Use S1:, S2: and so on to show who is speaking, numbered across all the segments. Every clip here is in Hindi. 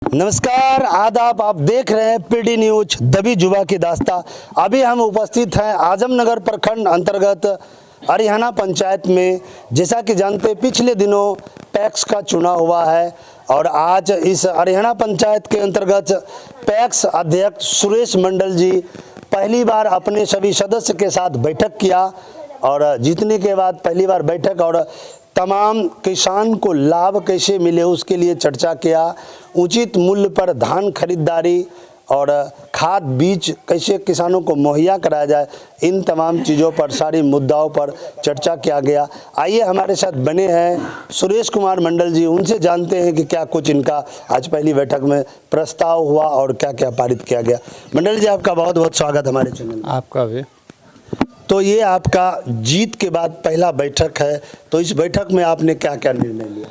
S1: नमस्कार, आदाब। आप देख रहे हैं पीडी न्यूज दबी जुबा की दास्ता। अभी हम उपस्थित हैं आजमनगर प्रखंड अंतर्गत अरिहाना पंचायत में। जैसा कि जानते पिछले दिनों पैक्स का चुनाव हुआ है और आज इस अरिहाना पंचायत के अंतर्गत पैक्स अध्यक्ष सुरेश मंडल जी पहली बार अपने सभी सदस्य के साथ बैठक किया और जीतने के बाद पहली बार बैठक और तमाम किसान को लाभ कैसे मिले उसके लिए चर्चा किया। उचित मूल्य पर धान खरीदारी और खाद बीज कैसे किसानों को मुहैया कराया जाए, इन तमाम चीज़ों पर, सारी मुद्दाओं पर चर्चा किया गया। आइए हमारे साथ बने हैं सुरेश कुमार मंडल जी, उनसे जानते हैं कि क्या कुछ इनका आज पहली बैठक में प्रस्ताव हुआ और क्या क्या पारित किया गया। मंडल जी, आपका बहुत बहुत स्वागत हमारे चैनल में।
S2: आपका भी।
S1: तो ये आपका जीत के बाद पहला बैठक है, तो इस बैठक में आपने क्या क्या निर्णय लिया?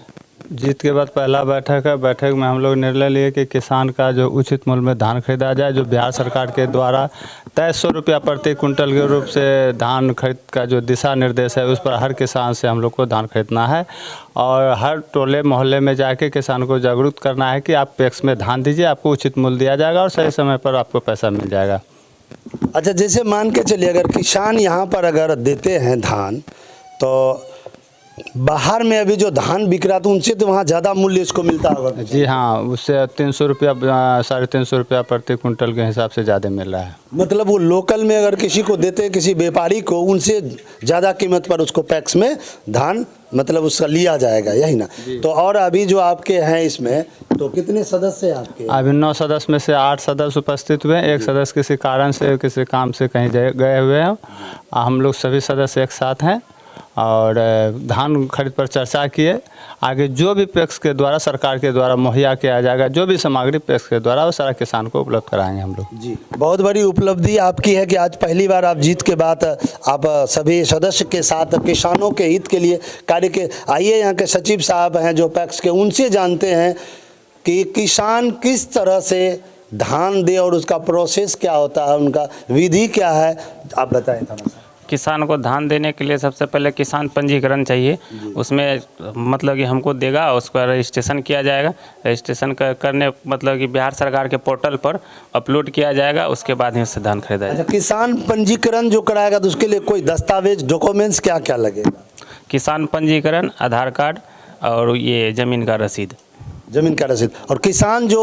S2: जीत के बाद पहला बैठक है। बैठक में हम लोग निर्णय लिए कि किसान का जो उचित मूल्य में धान खरीदा जाए, जो बिहार सरकार के द्वारा 2300 रुपया प्रति कुंटल के रूप से धान खरीद का जो दिशा निर्देश है, उस पर हर किसान से हम लोग को धान खरीदना है और हर टोले मोहल्ले में जाके किसान को जागरूक करना है कि आप पैक्स में धान दीजिए, आपको उचित मूल्य दिया जाएगा और सही समय पर आपको पैसा मिल जाएगा।
S1: अच्छा, जैसे मान के चलिए अगर किसान यहाँ पर अगर देते हैं धान, तो बाहर में अभी जो धान बिक रहा था उनसे तो वहाँ ज़्यादा मूल्य इसको मिलता होगा।
S2: जी हाँ, उससे 300 रुपया 350 रुपया प्रति कुंटल के हिसाब से ज़्यादा मिल रहा है।
S1: मतलब वो लोकल में अगर किसी को देते हैं, किसी व्यापारी को, उनसे ज़्यादा कीमत पर उसको पैक्स में धान मतलब उसका लिया जाएगा, यही ना? तो और अभी जो आपके हैं इसमें तो कितने सदस्य हैं आपके?
S2: अभी 9 सदस्य में से 8 सदस्य उपस्थित हुए हैं। एक सदस्य किसी कारण से, किसी काम से कहीं गए हुए हैं। हम लोग सभी सदस्य एक साथ हैं और धान खरीद पर चर्चा किए। आगे जो भी पैक्स के द्वारा, सरकार के द्वारा मुहैया किया जाएगा, जो भी सामग्री पैक्स के द्वारा, वो सारा किसान को उपलब्ध कराएंगे हम लोग। जी,
S1: बहुत बड़ी उपलब्धि आपकी है कि आज पहली बार आप जीत के बाद आप सभी सदस्य के साथ किसानों के हित के लिए कार्य के। आइए यहाँ के सचिव साहब हैं जो पैक्स के, उनसे जानते हैं कि किसान किस तरह से धान दे और उसका प्रोसेस क्या होता है, उनका विधि क्या है, आप बताएं थोड़ा सा।
S3: किसान को धान देने के लिए सबसे पहले किसान पंजीकरण चाहिए। उसमें मतलब कि हमको देगा, उसका रजिस्ट्रेशन किया जाएगा। रजिस्ट्रेशन करने मतलब कि बिहार सरकार के पोर्टल पर अपलोड किया जाएगा, उसके बाद ही उससे धान खरीदा जाएगा।
S1: किसान पंजीकरण जो कराएगा तो उसके लिए कोई दस्तावेज, डॉक्यूमेंट्स क्या क्या लगेगा?
S3: किसान पंजीकरण, आधार कार्ड और ये ज़मीन का रसीद।
S1: ज़मीन का रसीद। और किसान जो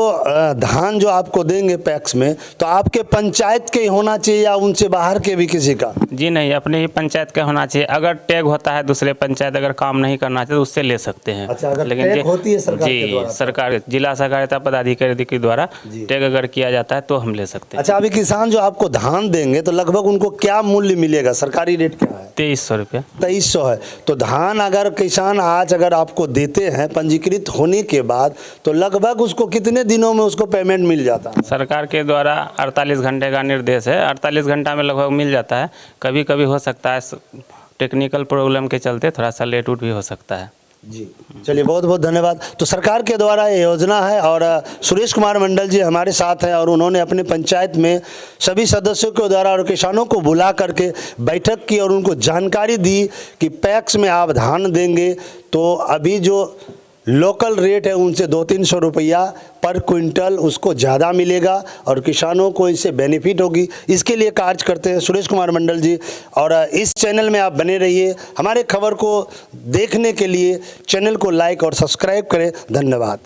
S1: धान जो आपको देंगे पैक्स में, तो आपके पंचायत के ही होना चाहिए या उनसे बाहर के भी किसी का?
S3: जी नहीं, अपने ही पंचायत का होना चाहिए। अगर टैग होता है दूसरे पंचायत, अगर काम नहीं करना चाहिए तो उससे ले सकते हैं।
S1: अच्छा, अगर टैग होती है सरकार के द्वारा?
S3: सरकार, जिला सहकारिता पदाधिकारी के द्वारा टैग अगर किया जाता है तो हम ले सकते हैं।
S1: अच्छा, अभी किसान जो आपको धान देंगे तो लगभग उनको क्या मूल्य मिलेगा? सरकारी रेट क्या है?
S3: 2300 रुपया।
S1: 2300 है। तो धान अगर किसान आज अगर आपको देते हैं पंजीकृत होने के बाद, तो लगभग उसको कितने दिनों में उसको पेमेंट मिल जाता है?
S3: सरकार के द्वारा 48 घंटे का निर्देश है। 48 घंटा में लगभग मिल जाता है। कभी कभी हो सकता है टेक्निकल प्रॉब्लम के चलते थोड़ा सा लेट उट भी हो सकता है।
S1: जी, चलिए बहुत बहुत धन्यवाद। तो सरकार के द्वारा ये योजना है और सुरेश कुमार मंडल जी हमारे साथ हैं और उन्होंने अपने पंचायत में सभी सदस्यों के द्वारा और किसानों को बुला करके बैठक की और उनको जानकारी दी कि पैक्स में आप धान देंगे तो अभी जो लोकल रेट है उनसे 200-300 रुपया पर क्विंटल उसको ज़्यादा मिलेगा और किसानों को इससे बेनिफिट होगी। इसके लिए कार्य करते हैं सुरेश कुमार मंडल जी। और इस चैनल में आप बने रहिए। हमारे खबर को देखने के लिए चैनल को लाइक और सब्सक्राइब करें। धन्यवाद।